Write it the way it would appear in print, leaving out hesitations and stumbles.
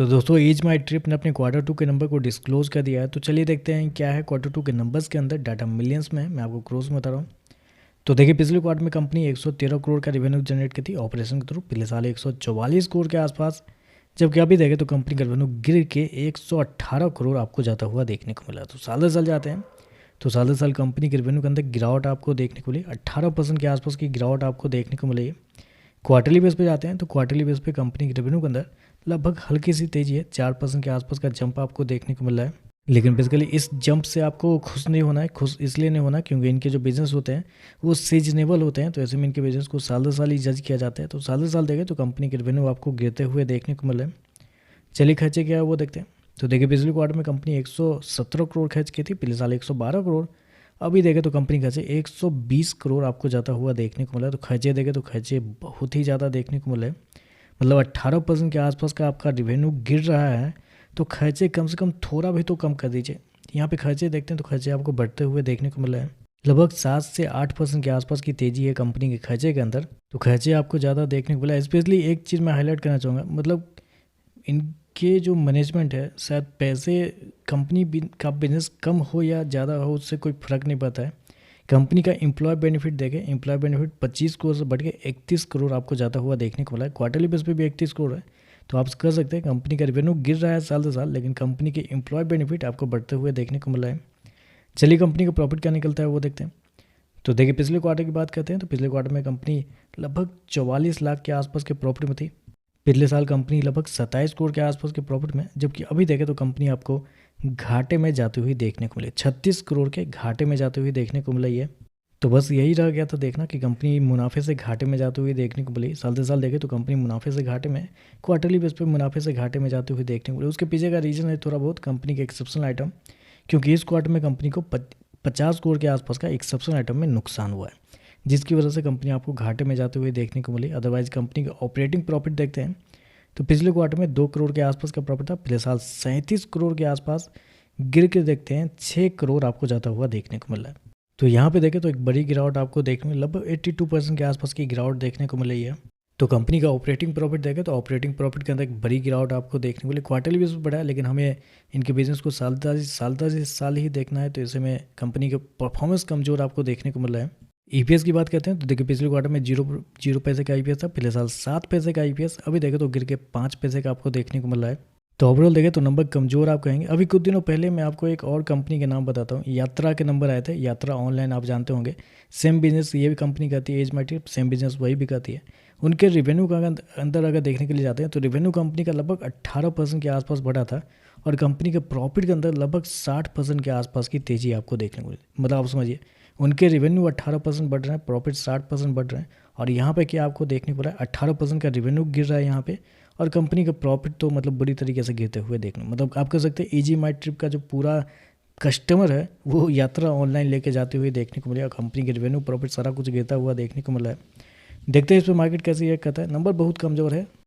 तो दोस्तों as my trip ने अपने क्वार्टर टू के नंबर को डिस्क्लोज कर दिया है। तो चलिए देखते हैं क्या है क्वार्टर टू के नंबर्स के अंदर। डाटा मिलियंस में है, मैं आपको क्रोस में बता रहा हूँ। तो देखिए पिछले क्वार्टर में कंपनी 113 करोड़ का रेवेन्यू जनरेट की थी ऑपरेशन के थ्रू, पिछले साल 144 करोड़ के आसपास। जबकि अभी देखें तो कंपनी का रेवेन्यू गिर के 118 करोड़ आपको जाता हुआ देखने को मिला। तो साल दर साल जाते हैं तो साल दर साल कंपनी के रेवेन्यू के अंदर गिरावट आपको देखने को मिली, 18% के आसपास की गिरावट आपको देखने को मिली। क्वार्टरली बेस पे जाते हैं तो क्वार्टरली बेस पे कंपनी के रेवेन्यू के अंदर लगभग हल्की सी तेजी है, 4% के आसपास का जंप आपको देखने को मिल रहा है। लेकिन बेसिकली इस जंप से आपको खुश नहीं होना है। खुश इसलिए नहीं होना क्योंकि इनके जो बिजनेस होते हैं वो सीजनेबल होते हैं, तो ऐसे में इनके बिजनेस को साल दर साल ही जज किया जाता है। तो साल दर साल देखें तो कंपनी के रेवेन्यू आपको गिरते हुए देखने को मिल रहे हैं। चलिए खर्चे क्या है वो देखते हैं। तो देखिए पिछले क्वार्टर में कंपनी 117 करोड़ खर्च की थी, पिछले साल 112 करोड़। अभी देखें तो कंपनी खर्चे 120 करोड़ आपको जाता हुआ देखने को मिला। तो खर्चे देखें तो खर्चे बहुत ही ज़्यादा देखने को मिले, मतलब 18% के आसपास का आपका रेवेन्यू गिर रहा है। तो खर्चे कम से कम थोड़ा भी तो कम कर दीजिए। यहाँ पे खर्चे देखते हैं तो खर्चे आपको बढ़ते हुए देखने को मिल रहे हैं, लगभग 7 से 8% के आसपास की तेजी है कंपनी के खर्चे के अंदर। तो खर्चे आपको ज़्यादा देखने को मिला। स्पेशली एक चीज़ मैं हाईलाइट करना चाहूँगा, मतलब इनके जो मैनेजमेंट है, शायद पैसे कंपनी का बिजनेस कम हो या ज़्यादा हो उससे कोई फ़र्क नहीं पड़ता है। कंपनी का एम्प्लॉय बेनिफिट देखें, एम्प्लॉय बेनिफिट 25 करोड़ से बढ़ के 31 करोड़ आपको जाता हुआ देखने को मिला है। क्वार्टरली बेस पे भी 31 करोड़ है। तो आप कर सकते हैं कंपनी का रेवेन्यू गिर रहा है साल दर साल, लेकिन कंपनी के एम्प्लॉय बेनिफिट आपको बढ़ते हुए देखने को मिला है। चलिए कंपनी का प्रॉफिट क्या निकलता है वो देखते हैं। तो देखिए पिछले क्वार्टर की बात करते हैं तो पिछले क्वार्टर में कंपनी लगभग 44 लाख के आसपास के प्रॉफिट में थी। पिछले साल कंपनी लगभग 27 करोड़ के आसपास के प्रॉफिट में, जबकि अभी देखें तो कंपनी आपको घाटे में जाती हुई देखने को मिले, 36 करोड़ के घाटे में जाती हुई देखने को मिला ये। तो बस यही रह गया था देखना कि कंपनी मुनाफे से घाटे में जाते हुए देखने को मिली। साल दर साल देखें तो कंपनी मुनाफे से घाटे में, क्वार्टरली बेस पे मुनाफे से घाटे में जाते हुए देखने को मिली। उसके पीछे का रीज़न है थोड़ा बहुत कंपनी के एक्सेप्शनल आइटम, क्योंकि इस क्वार्टर में कंपनी को 50 करोड़ के आसपास का एक्सेप्शनल आइटम में नुकसान हुआ है, जिसकी वजह से कंपनी आपको घाटे में जाते हुए देखने को मिली। अदरवाइज कंपनी का ऑपरेटिंग प्रॉफिट देखते हैं तो पिछले क्वार्टर में 2 करोड़ के आसपास का प्रॉफिट था, पिछले साल 37 करोड़ के आसपास गिर के देखते हैं 6 करोड़ आपको जाता हुआ देखने को मिला है। तो यहाँ पे देखें तो एक बड़ी गिरावट आपको देखने में लगभग 82% के आसपास की गिरावट देखने को मिल रही है। तो कंपनी का ऑपरेटिंग प्रॉफिट देखें तो ऑपरेटिंग प्रॉफिट के अंदर एक बड़ी गिरावट आपको देखने को मिली। क्वार्टरली बेस पर बढ़ा है, लेकिन हमें इनके बिजनेस को साल साल ही देखना है, तो ऐसे में कंपनी का परफॉर्मेंस कमजोर आपको देखने को मिल रहा है। ईपीएस की बात करते हैं तो देखिए पिछले क्वार्टर में जीरो पैसे का ईपीएस था, पिछले साल 7 पैसे का ईपीएस। अभी देखें तो गिर के 5 पैसे का आपको देखने को मिल रहा है। तो ओवरऑल देखें तो नंबर कमजोर आप कहेंगे। अभी कुछ दिनों पहले मैं आपको एक और कंपनी के नाम बताता हूँ, यात्रा के नंबर आए थे। यात्रा ऑनलाइन आप जानते होंगे, सेम बिजनेस ये भी कंपनी करती है, as my trip same business वही भी करती है। उनके रेवेन्यू का अंदर अगर देखने के लिए जाते हैं तो रेवेन्यू कंपनी का लगभग 18% के आसपास बढ़ा था, और कंपनी के प्रॉफिट के अंदर लगभग 60% के आसपास की तेजी आपको देखने को मिली। मतलब आप समझिए उनके रेवेन्यू 18% बढ़ रहे हैं, प्रॉफिट 60% बढ़ रहे हैं, और यहाँ पे क्या आपको देखने को रहा है 18% का रेवेन्यू गिर रहा है यहाँ पे, और कंपनी का प्रॉफिट तो मतलब बुरी तरीके से गिरते हुए देखने, मतलब आप कह सकते हैं इजी माई ट्रिप का जो पूरा कस्टमर है वो यात्रा ऑनलाइन लेके जाते हुए देखने को मिला। कंपनी के रेवेन्यू प्रॉफिट सारा कुछ गिरता हुआ देखने को मिला है। देखते हैं इस पर मार्केट कैसे रिएक्ट करता है। नंबर बहुत कमज़ोर है,